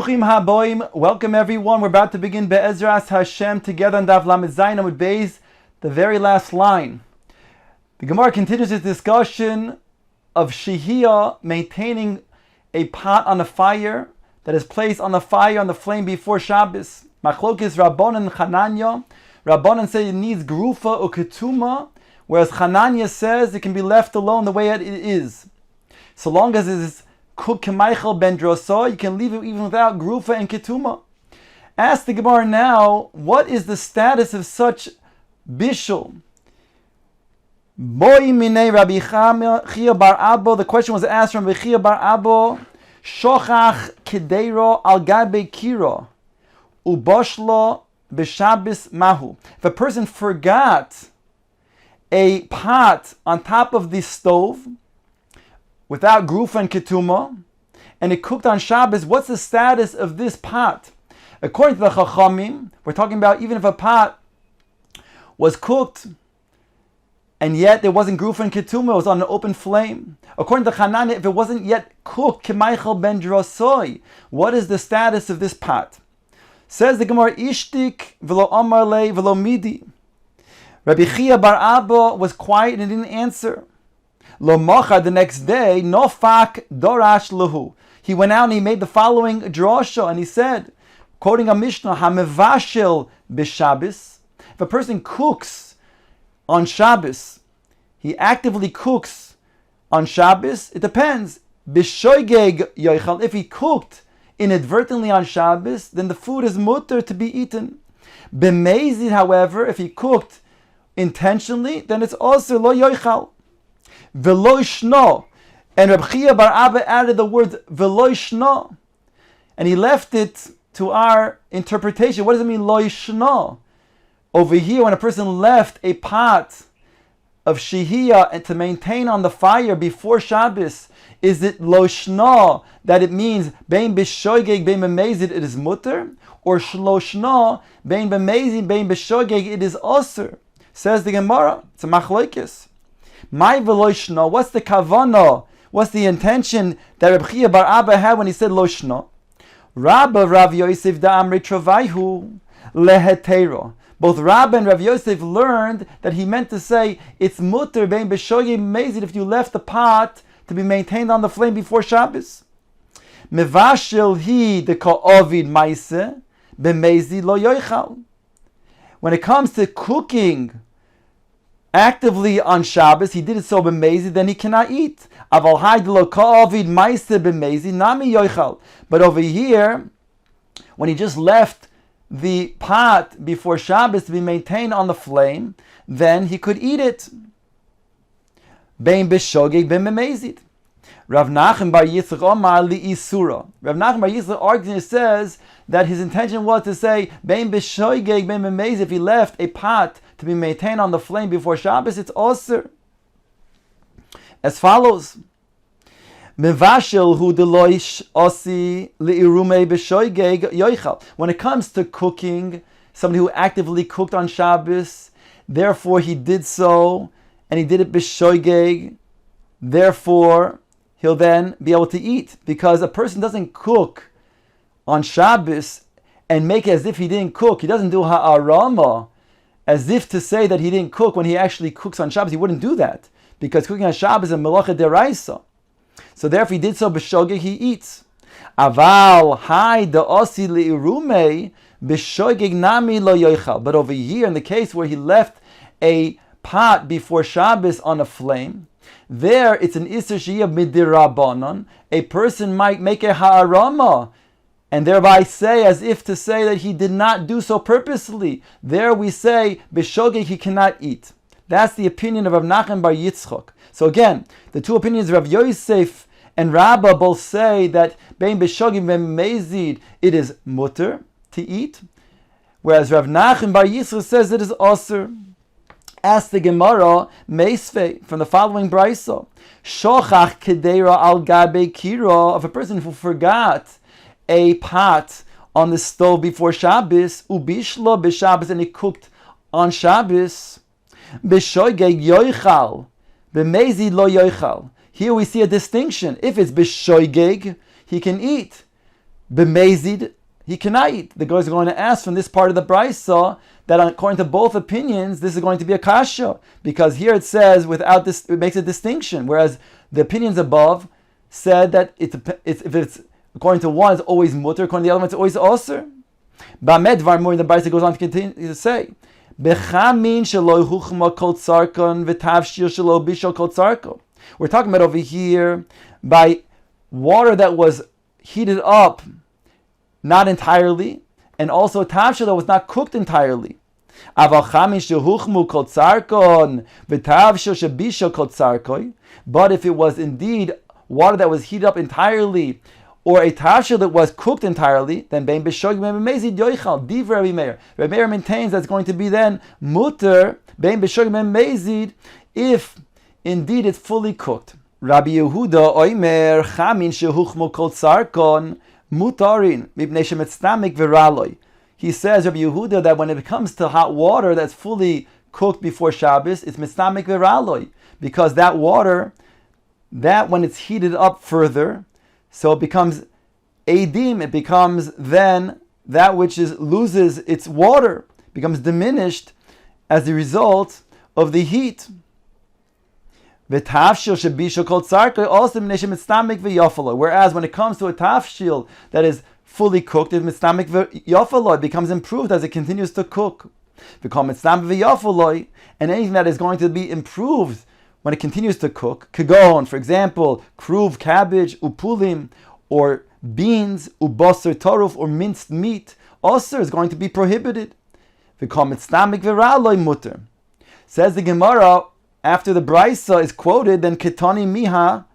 Bruchim haboim, welcome everyone. We're about to begin Be'ezras Hashem together on Daf Lamed Zayin Amud Beis, the very last line. The Gemara continues its discussion of Shehiyah, maintaining a pot on the fire that is placed on the fire, on the flame before Shabbos. Machlokes Rabbanan Chananya. Rabbanan say it needs Grufa or Ketuma, whereas Chananya says it can be left alone the way it is. So long as it is cooked K'maichel ben Drosa, you can leave it even without Grufa and Ketuma. Ask the Gemara now, what is the status of such bishul? Boi minei Rabbi Chia bar Abo, the question was asked from Rabbi Chia bar Abo, Shochach Kedeiro al gabe kiro, uboshlo b'Shabbos mahu. If a person forgot a pot on top of the stove, without grufa and ketuma, and it cooked on Shabbos, what's the status of this pot? According to the Chachamim, we're talking about even if a pot was cooked and yet there wasn't grufa and ketuma, it was on an open flame. According to Hanani, if it wasn't yet cooked, k'maichel ben drosoi, what is the status of this pot? Says the Gemara, ishtik v'lo amar le v'lo midi. Rabbi Chia bar Abba was quiet and didn't answer. Lo mocha, the next day, no fak dorash lahu. He went out and he made the following drosha, and he said, quoting a Mishnah, hamevashel b'Shabbos. If a person cooks on Shabbos, he actively cooks on Shabbos, it depends. B'shoigeg yoichal. If he cooked inadvertently on Shabbos, then the food is mutter to be eaten. B'mezid, however, if he cooked intentionally, then it's also lo yoichal. V'lo shno, and Reb Chia bar Abba added the word v'lo shno, and he left it to our interpretation. What does it mean lo shno? Over here, when a person left a pot of shehiyah and to maintain on the fire before Shabbos, is it lo shno that it means bein b'shoigeg bein b'mezid it is mutter, or shlo shno bein b'mezid bein b'shoigeg it is osur? Says the Gemara, it's a machlokes. My veloishno, what's the kavana? What's the intention that Reb Chia bar Abba had when he said loishno? Rabba Rav Yosef da'amri travaihu lehetero. Both Rabba and Rav Yosef learned that he meant to say it's mutter bein b'shoyim mezid if you left the pot to be maintained on the flame before Shabbos. Mevashel hi de ka'ovid maise b'mezid lo yoichal. When it comes to cooking actively on Shabbos, he did it so b'mezid, then he cannot eat. Aval haydlo ka'ovid maise b'mezid nami yoichal. But over here, when he just left the pot before Shabbos to be maintained on the flame, then he could eat it. Bein b'shogeg bein b'mezid. Rav Nachman bar Yitzchak Omar li isura. Rav Nachman bar Yitzchak argues and says that his intention was to say bein b'shoigeg bein b'mezid. If he left a pot to be maintained on the flame before Shabbos, it's osur. As follows: Mevashel hu deloish osi liirume b'shoigeg yoichal. When it comes to cooking, somebody who actively cooked on Shabbos, therefore he did so, and he did it b'shoigeg, therefore he'll then be able to eat, because a person doesn't cook on Shabbos and make it as if he didn't cook. He doesn't do ha'arama, as if to say that he didn't cook when he actually cooks on Shabbos. He wouldn't do that, because cooking on Shabbos is a melacha deraisa. So therefore he did so b'shogeg, he eats. Aval hai da'osi li'irume b'shogeg nami lo yoichal. But over here, in the case where he left a pot before Shabbos on a flame, there it's an iser sheyah midirabanan. A person might make a ha'arama and thereby say, as if to say that he did not do so purposely. There we say b'shogeg he cannot eat. That's the opinion of Rav Nachman bar Yitzchak. So again, the two opinions of Rav Yosef and Rabbah both say that bein b'shogeg bein b'mezid it is mutter to eat, whereas Rav Nachman bar Yitzchak says it is osur. Ask the Gemara Meisvei from the following brisa: Shochach kedeira al gabe kiro. Of a person who forgot a pot on the stove before Shabbos, ubishlo b'Shabbos, and he cooked on Shabbos, b'shoigeg yoichal, b'mezid lo yoichal. Here we see a distinction. If it's b'shoigeg, he can eat. b'mezid, he cannot eat. The guy is going to ask from this part of the brisa that according to both opinions, this is going to be a kasha, because here it says without this, it makes a distinction, whereas the opinions above said that if it's according to one, it's always mutter, according to the other one, it's always osir. Ba'med var more, the brisa goes on to continue to say, Bechamin shelo huchma kol tzarkon v'tavshil shelo bishol kol tzarkon. We're talking about over here by water that was heated up not entirely, and also tavshil that was not cooked entirely. Aval chamin shehuchmu kol tzarkon v'tavshil shebishol kol tzarkon. But if it was indeed water that was heated up entirely, or a tavshil that was cooked entirely, then bein b'shogeg bein b'mezid yoichal. Divrei Rabbi Meir. Rabbi Meir maintains that's going to be then mutter bein b'shogeg bein b'mezid if indeed it's fully cooked. Rabbi Yehuda oimer chamin shehuchmu kol tzarkon mutarin mipnei shemetztamik v'raloi. He says, Rabbi Yehuda, that when it comes to hot water that's fully cooked before Shabbos, it's mitztamik v'raloi, because that water, that when it's heated up further, so it becomes adim, it becomes then that which loses its water, becomes diminished as a result of the heat. Whereas when it comes to a tafshil that is fully cooked, it becomes improved as it continues to cook. And anything that is going to be improved when it continues to cook, kagon, for example, kruv, cabbage, upulim, or beans, ubasar taruf, or minced meat, also is going to be prohibited. Says the Gemara, after the brisa is quoted, then ketani miha,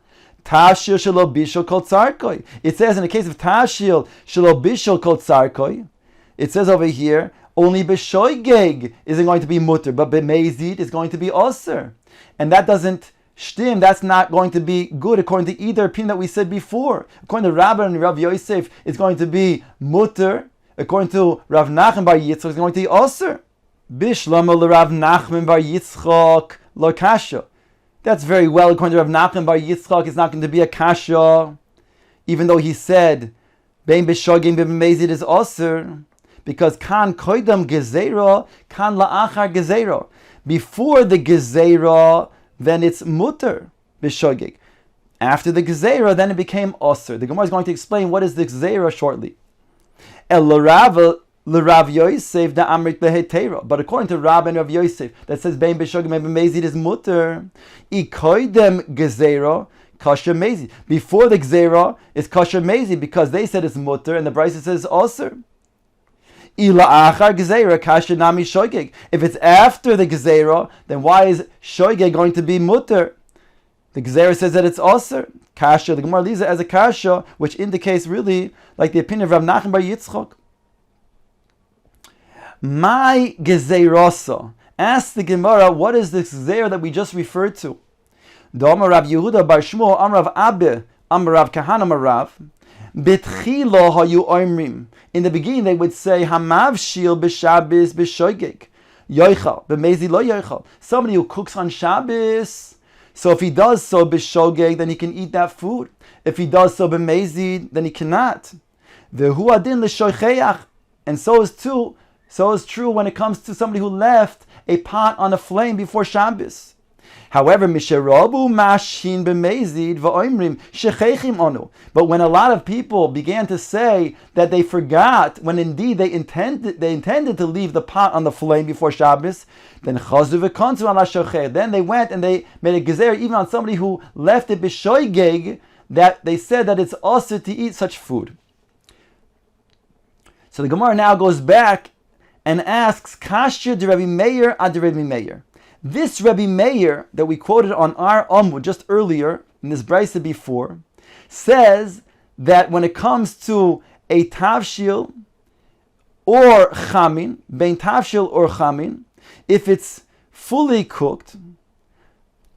tashil shelo bishol kol tzarkoi. It says in the case of tashil shelo bishol kol tzarkoi, it says over here, only b'shoigeg is going to be mutter, but b'mezid is going to be osir. And that doesn't shtim, that's not going to be good according to either opinion that we said before. According to Rabbi and Rav Yosef, it's going to be mutter. According to Rav Nachman bar Yitzchak, it's going to be osir. Bishlama l'Rav Nachman bar Yitzchak lo kasha. That's very well. According to Rav Nachman bar Yitzchak, it's not going to be a kasha, even though he said bein b'shogim b'mezid is osir, because kan koidam gezerah, kan la'achar gezerah. Before the gezerah, then it's mutter b'shogeg. After the gezerah, then it became osir. The Gemara is going to explain what is the gezerah shortly. El l'Rav Yosef da amrit behetera. But according to Rav and Rav Yosef, that says bein b'shogeg bein b'mezid is mutter. Ikoidem gezerah kasher mezid. Before the gezerah, it's kasher mezid because they said it's mutter, and the brisa says osir. If it's after the gezerah, then why is shoigeg going to be mutter? The gezerah says that it's osir. Kasha, the Gemara leaves it as a kasha, which indicates really like the opinion of Rav Nachman bar Yitzchak. My gezerasa. Ask the Gemara, what is this gezerah that we just referred to? Dama Rav Yehuda bar Shmuel Amrav Abbe Amrav Kahana Marav. Betchilo hayu oimrim. In the beginning, they would say hamavshil b'Shabbos b'shoigeg yoichal b'mezi lo yoichal. Somebody who cooks on Shabbos, so if he does so b'shogeg, then he can eat that food. If he does so b'mezi, then he cannot. V'hu adin l'shoicheach, and so is true when it comes to somebody who left a pot on a flame before Shabbos. However, misherabu mashin b'mezid v'oimrim shechechim onu. But when a lot of people began to say that they forgot, when indeed they intended to leave the pot on the flame before Shabbos, then chazu v'konzu ala shocheh. Then they went and they made a gezer even on somebody who left it b'shoigeg, that they said that it's also to eat such food. So the Gemara now goes back and asks, Kashya de Rabbi Meir ad Rabbi Meir. This Rabbi Meir that we quoted on our Amud just earlier, in this brisa before, says that when it comes to a tavshil or chamin, bein tavshil or chamin, if it's fully cooked,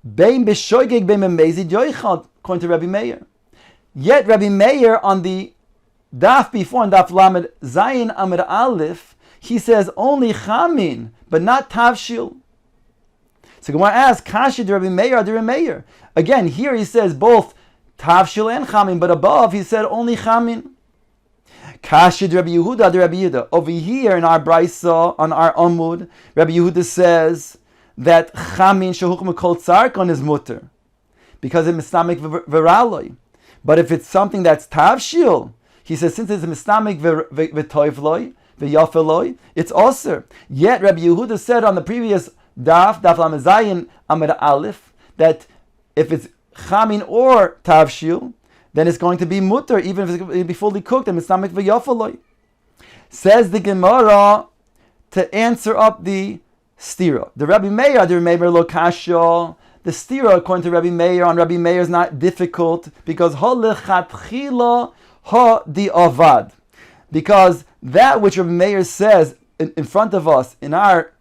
bein b'shoigeg bein b'mezid yoichal, according to Rabbi Meir. Yet Rabbi Meir on the daf before, on daf lamed zayin amid aleph, he says only chamin, but not tavshil. So Gemara asks, Kashi de Rabbi Meir or de Rabbi Meir? Again, here he says both tavshil and chamin, but above he said only chamin. Kashid Rabbi Yehuda, Rabbi Yehuda. Over here in our Brisa, on our Amud, Rabbi Yehuda says that Chamin Shehuchma Kol Tzarkon is mutter, because it's mistamik v'raloi. But if it's something that's tavshil, he says, since it's mistamik v'toivloi, v'yafeloi, it's osir. Yet Rabbi Yehuda said on the previous daf Lamezayin Amud Aleph, that if it's chamin or tavshil, then it's going to be mutter, even if it's be fully cooked, and mistamik v'yafeloi. Says the Gemara to answer up the stira. The Rabbi Meir lo kasha. The stira, according to Rabbi Meir, on Rabbi Meir is not difficult because ha lechatchila ha di avad. Because that which Rabbi Meir says in front of us, in our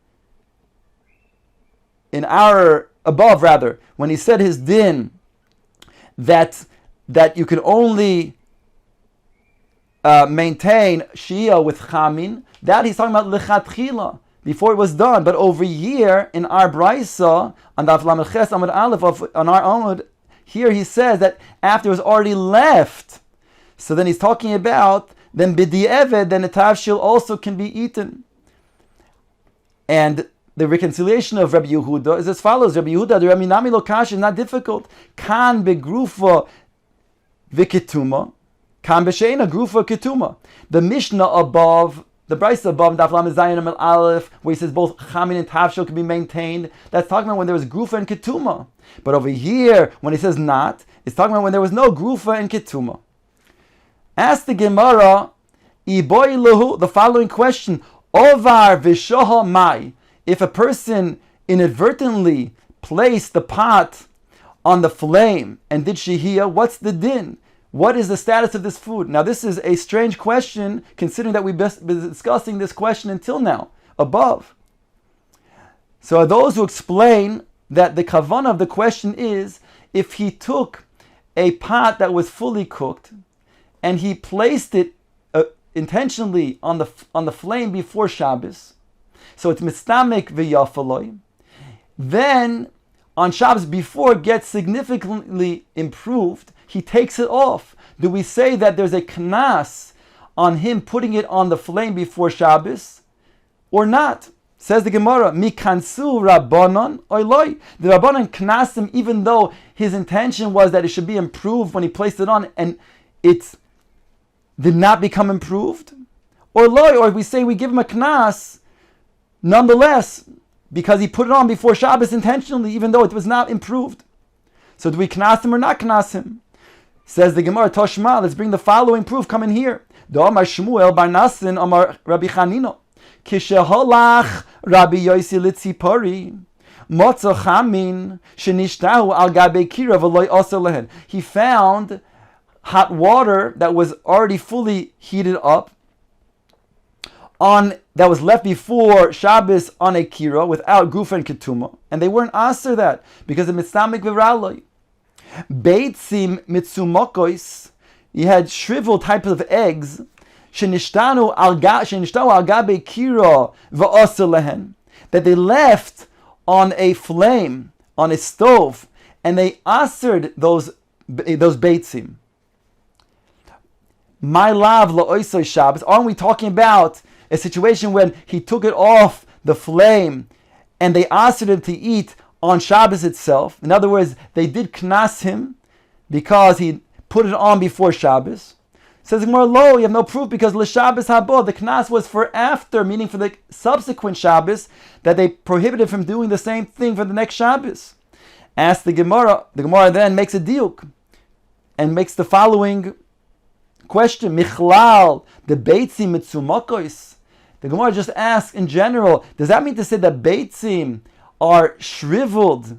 above rather, when he said his din, that you can only maintain shia with chamin, that he's talking about lechatchila, before it was done. But over here in our Brisa, on the Lamed Ches Amud Aleph, on our Amud, here he says that after it was already left. So then he's talking about, then b'di'eved, then the tavshil also can be eaten. And the reconciliation of Rabbi Yehuda is as follows. Rabbi Yehuda, the Rabbi Nami Lokash is not difficult. Kan begrufa v'ketuma, kan b'sheina grufa ketuma. The Mishnah above, the Brisa above, Daf Lamed Zayin Amud Aleph, where he says both chamin and tavshil can be maintained, that's talking about when there was grufa and ketuma. But over here, when he says not, it's talking about when there was no grufa and ketuma. Ask the Gemara, the following question: Ovar v'shoha mai. If a person inadvertently placed the pot on the flame and did shehiyah, what's the din? What is the status of this food? Now, this is a strange question, considering that we've been discussing this question until now, above. So are those who explain that the kavanah of the question is, if he took a pot that was fully cooked and he placed it intentionally on the flame before Shabbos, so it's mistamik v'yafaloi, then on Shabbos, before it gets significantly improved, he takes it off. Do we say that there's a knas on him putting it on the flame before Shabbos, or not? Says the Gemara, mikansu rabbanon oiloi. The rabbanon knas him even though his intention was that it should be improved when he placed it on, and it did not become improved, or loy, or we say we give him a knas nonetheless because he put it on before Shabbos intentionally, even though it was not improved. So do we knas him or not knas him? Says the Gemara, Toshma, let's bring the following proof, come in here. Do Amar Shmuel bar Nasin Amar Rabbi Chanino, Kisheholach Rabbi Yosi Litzipori, Motzo Chamin, Shenishtahu al Gabe Kira v'loy oser lehen. He found hot water that was already fully heated up, that was left before Shabbos on a kira without gufa and ketuma, and they weren't aser that because of mitzamik v'raloi. Beitzim mitzumokois, he had shriveled types of eggs, shenishtanu al gabe kira v'oser lehen, that they left on a flame, on a stove, and they asered those beitzim. My love la'oisoi Shabbos. Aren't we talking about a situation when he took it off the flame and they asked him to eat on Shabbos itself? In other words, they did knas him because he put it on before Shabbos. Says Gemara, lo, you have no proof because l'Shabbos habo, the knas was for after, meaning for the subsequent Shabbos, that they prohibited from doing the same thing for the next Shabbos. Ask the Gemara then makes a diuk and makes the following question: Michlal the beitzim mitzumakos. The Gemara just asks in general, does that mean to say that beitzim are shriveled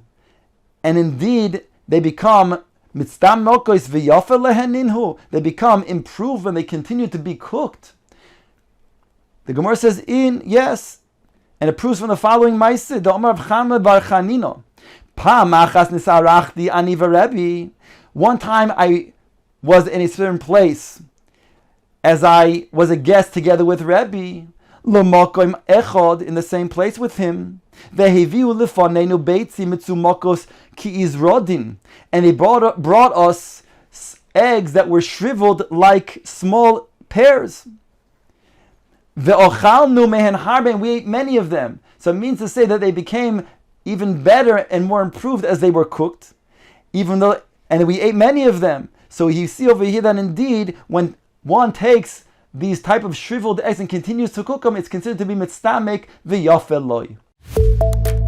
and indeed they become mitztam mokos v'yafer leheninhu? They become improved when they continue to be cooked. The Gemara says yes, and it proves from the following ma'aseh. The Omar of Chama bar Chanino, pa machas nisarachdi ani v'Rebbe. One time I was in a certain place as I was a guest together with Rebbe, l'makom echad, in the same place with him. Veheviu lefanenu beitzim mitzumokos ki izrodin, and they brought us eggs that were shriveled like small pears. Ve'ochalnu mehen harbe, and we ate many of them. So it means to say that they became even better and more improved as they were cooked, and we ate many of them. So you see over here that indeed, when one takes these type of shriveled eggs and continues to cook them, it's considered to be mitztamek v'yafel loy.